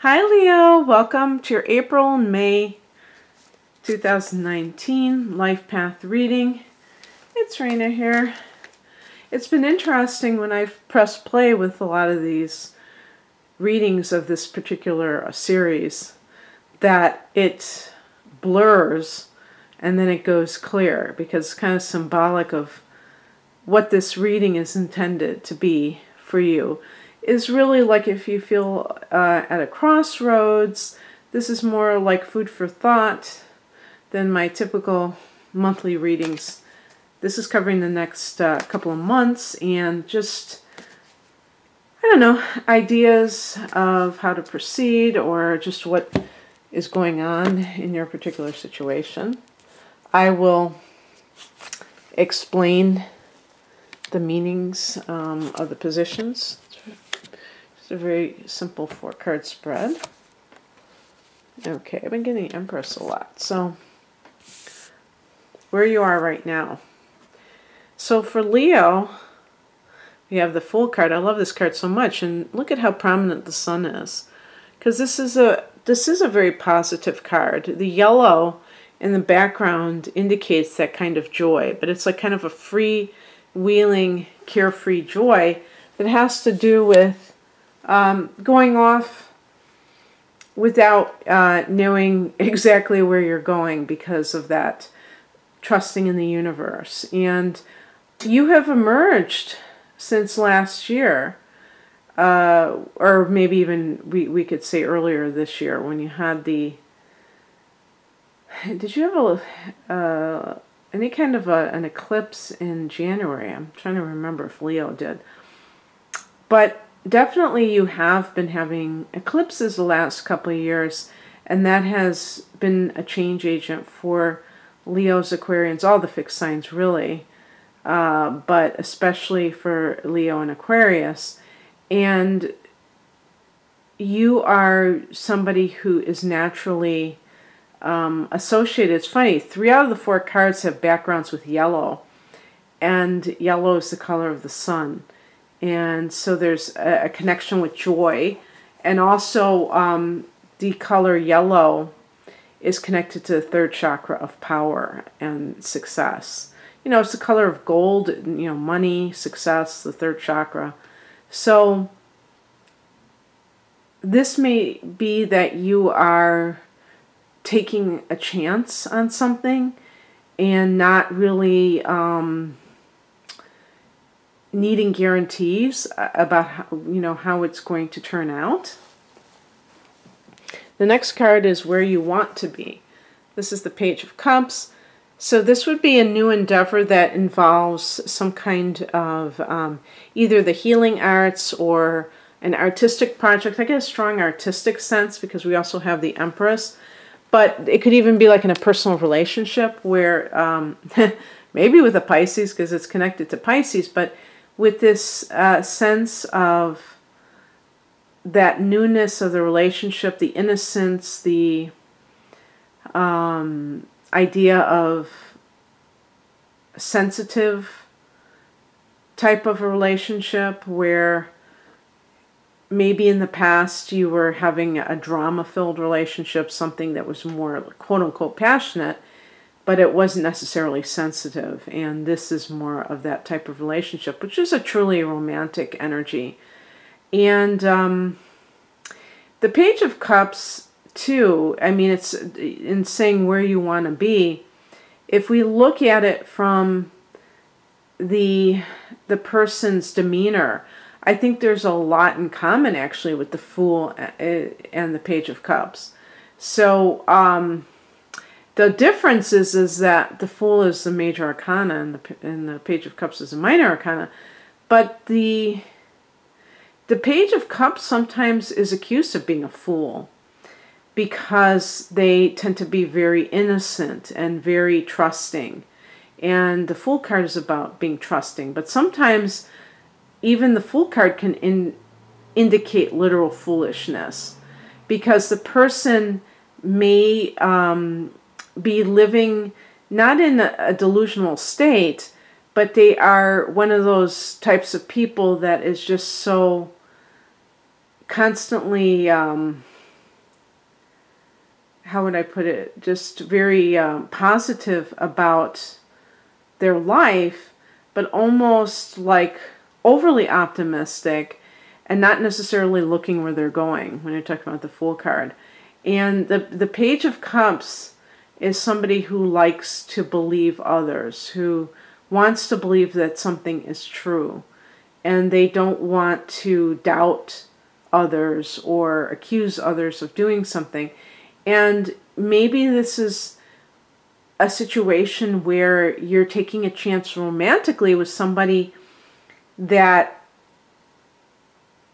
Hi Leo, welcome to your April and May 2019 Life Path reading. It's Raina here. It's been interesting when I've pressed play with a lot of these readings of this particular series that it blurs and then it goes clear, because it's kind of symbolic of what this reading is intended to be for you. Is really like if you feel at a crossroads. This is more like food for thought than my typical monthly readings. This is covering the next couple of months and just, I don't know, ideas of how to proceed or just what is going on in your particular situation. I will explain the meanings of the positions. It's a very simple 4-card spread. Okay, I've been getting Empress a lot. So, where you are right now. So for Leo, we have the Fool card. I love this card so much, and look at how prominent the Sun is, because this is a very positive card. The yellow in the background indicates that kind of joy, but it's like kind of a free-wheeling, carefree joy that has to do with going off without knowing exactly where you're going because of that trusting in the universe. And you have emerged since last year, or maybe even we could say earlier this year when you had the... Did you have any kind of an eclipse in January? I'm trying to remember if Leo did. But definitely you have been having eclipses the last couple of years, and that has been a change agent for Leos, Aquarians, all the fixed signs really, but especially for Leo and Aquarius. And you are somebody who is naturally associated. It's funny, 3 out of the 4 cards have backgrounds with yellow, and yellow is the color of the sun. And so there's a connection with joy, and also the color yellow is connected to the 3rd chakra of power and success. You know, it's the color of gold, you know, money, success, the 3rd chakra. So this may be that you are taking a chance on something and not really needing guarantees about how it's going to turn out. The next card is where you want to be. This is the Page of Cups. So this would be a new endeavor that involves some kind of either the healing arts or an artistic project. I get a strong artistic sense because we also have the Empress. But it could even be like in a personal relationship where maybe with a Pisces, because it's connected to Pisces, but with this sense of that newness of the relationship, the innocence, the idea of sensitive type of a relationship where maybe in the past you were having a drama-filled relationship, something that was more quote-unquote passionate, but it wasn't necessarily sensitive. And this is more of that type of relationship, which is a truly romantic energy. And the Page of Cups, too, I mean, it's in saying where you want to be. If we look at it from the person's demeanor, I think there's a lot in common, actually, with the Fool and the Page of Cups. So, the difference is that the Fool is the major arcana and the Page of Cups is the minor arcana. But the Page of Cups sometimes is accused of being a fool because they tend to be very innocent and very trusting. And the Fool card is about being trusting. But sometimes even the Fool card can indicate literal foolishness, because the person may be living not in a delusional state, but they are one of those types of people that is just so constantly how would I put it, just very positive about their life, but almost like overly optimistic and not necessarily looking where they're going when you're talking about the Fool card. And the Page of Cups is somebody who likes to believe others, who wants to believe that something is true, and they don't want to doubt others or accuse others of doing something. And maybe this is a situation where you're taking a chance romantically with somebody that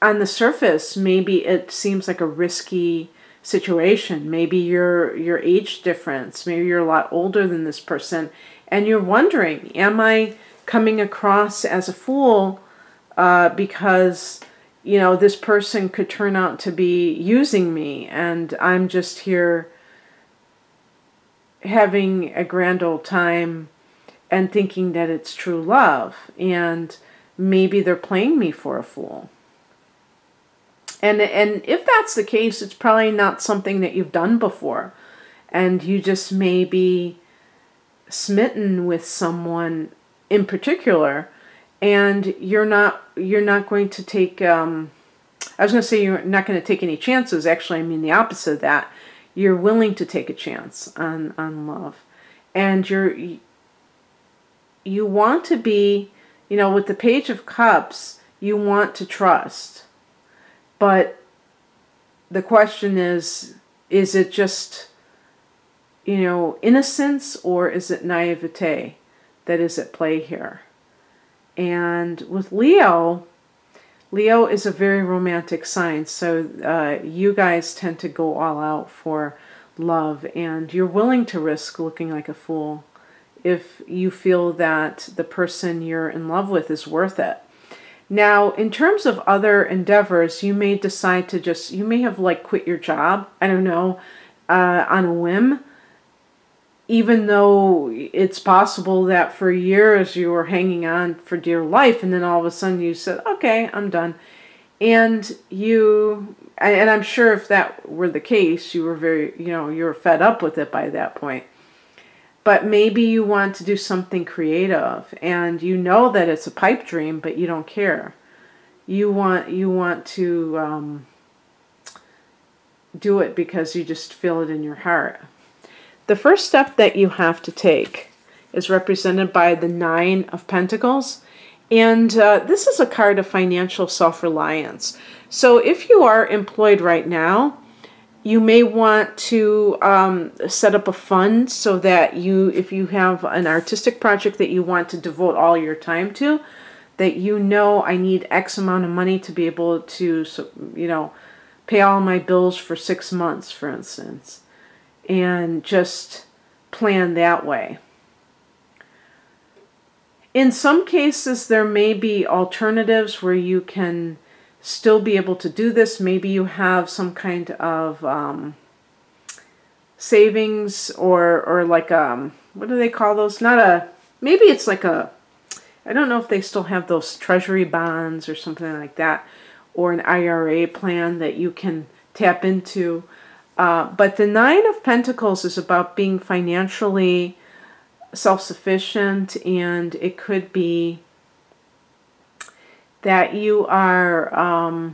on the surface maybe it seems like a risky situation. Maybe your age difference, maybe you're a lot older than this person, and you're wondering, am I coming across as a fool because, you know, this person could turn out to be using me and I'm just here having a grand old time and thinking that it's true love, and maybe they're playing me for a fool. And if that's the case, it's probably not something that you've done before, and you just may be smitten with someone in particular, and you're not going to take I was going to say you're not going to take any chances. Actually, I mean the opposite of that. You're willing to take a chance on love, and you want to be, you know, with the Page of Cups, you want to trust. But the question is it just, you know, innocence, or is it naivete that is at play here? And with Leo is a very romantic sign, so you guys tend to go all out for love, and you're willing to risk looking like a fool if you feel that the person you're in love with is worth it. Now, in terms of other endeavors, you may decide to you may have like quit your job, I don't know, on a whim, even though it's possible that for years you were hanging on for dear life, and then all of a sudden you said, okay, I'm done. And I'm sure if that were the case, you were very, you know, you were fed up with it by that point. But maybe you want to do something creative, and you know that it's a pipe dream, but you don't care. You want to do it because you just feel it in your heart. The first step that you have to take is represented by the Nine of Pentacles, and this is a card of financial self-reliance. So if you are employed right now, you may want to set up a fund so that if you have an artistic project that you want to devote all your time to, that you know, I need X amount of money to be able to, you know, pay all my bills for 6 months, for instance, and just plan that way. In some cases, there may be alternatives where you can still be able to do this. Maybe you have some kind of savings or like what do they call those? Maybe it's like I don't know if they still have those treasury bonds or something like that, or an IRA plan that you can tap into. But the Nine of Pentacles is about being financially self-sufficient, and it could be that you are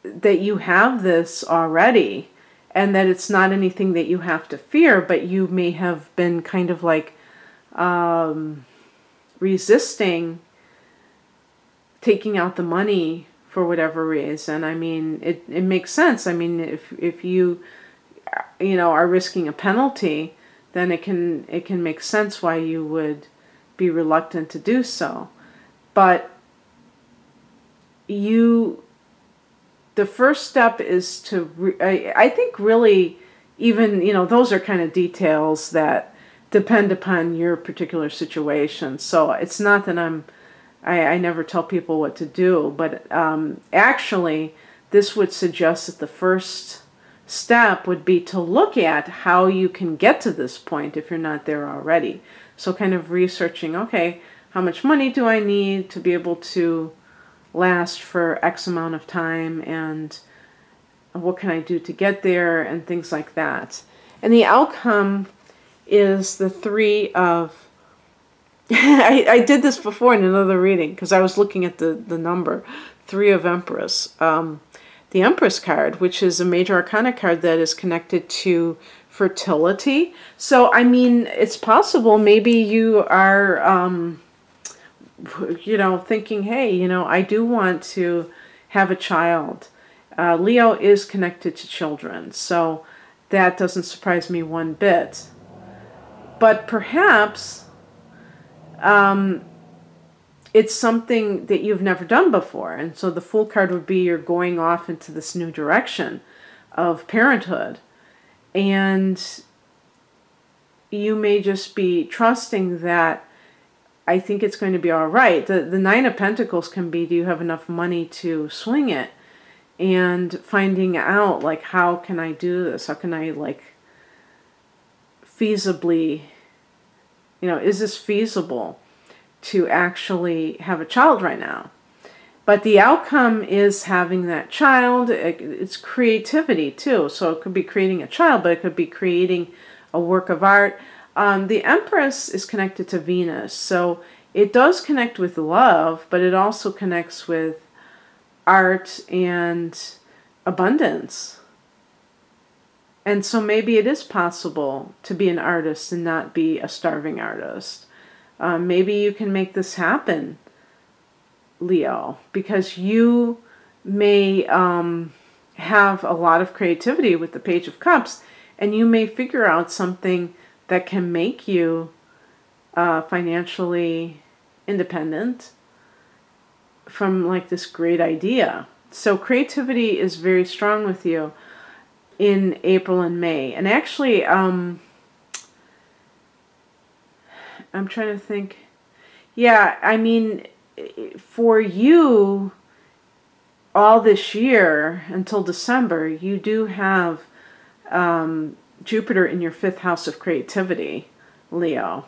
that you have this already, and that it's not anything that you have to fear, but you may have been kind of like resisting taking out the money for whatever reason. I mean, it makes sense. I mean, if you know, are risking a penalty, then it can make sense why you would be reluctant to do so. But the first step is to, I think really, even, you know, those are kind of details that depend upon your particular situation. So it's not that I never tell people what to do, but actually this would suggest that the first step would be to look at how you can get to this point if you're not there already. So kind of researching, okay, how much money do I need to be able to last for X amount of time, and what can I do to get there, and things like that. And the outcome is the Three of... I did this before in another reading because I was looking at the number, Three of Empress. The Empress card, which is a major arcana card that is connected to fertility. So, I mean, it's possible maybe you are, thinking, hey, I do want to have a child. Leo is connected to children, so that doesn't surprise me one bit. But perhaps it's something that you've never done before. And so the Fool card would be you're going off into this new direction of parenthood. And you may just be trusting that I think it's going to be all right. The Nine of Pentacles can be, do you have enough money to swing it? And finding out, like, how can I do this? How can I, like, feasibly, is this feasible to actually have a child right now? But the outcome is having that child. It's creativity too. So it could be creating a child, but it could be creating a work of art. The Empress is connected to Venus. So it does connect with love, but it also connects with art and abundance. And so maybe it is possible to be an artist and not be a starving artist. Maybe you can make this happen, Leo, because you may have a lot of creativity with the Page of Cups, and you may figure out something that can make you financially independent from, like, this great idea. So creativity is very strong with you in April and May. And actually, I'm trying to think. Yeah, I mean, for you, all this year until December, you do have Jupiter in your 5th house of creativity, Leo,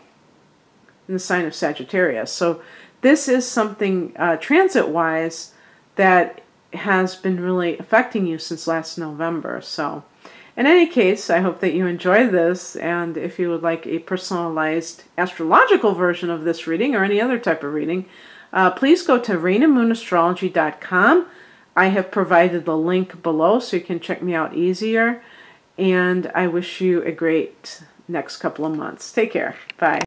in the sign of Sagittarius. So this is something transit-wise that has been really affecting you since last November. So in any case, I hope that you enjoyed this, and if you would like a personalized astrological version of this reading or any other type of reading, please go to rainandmoonastrology.com. I have provided the link below so you can check me out easier, and I wish you a great next couple of months. Take care. Bye.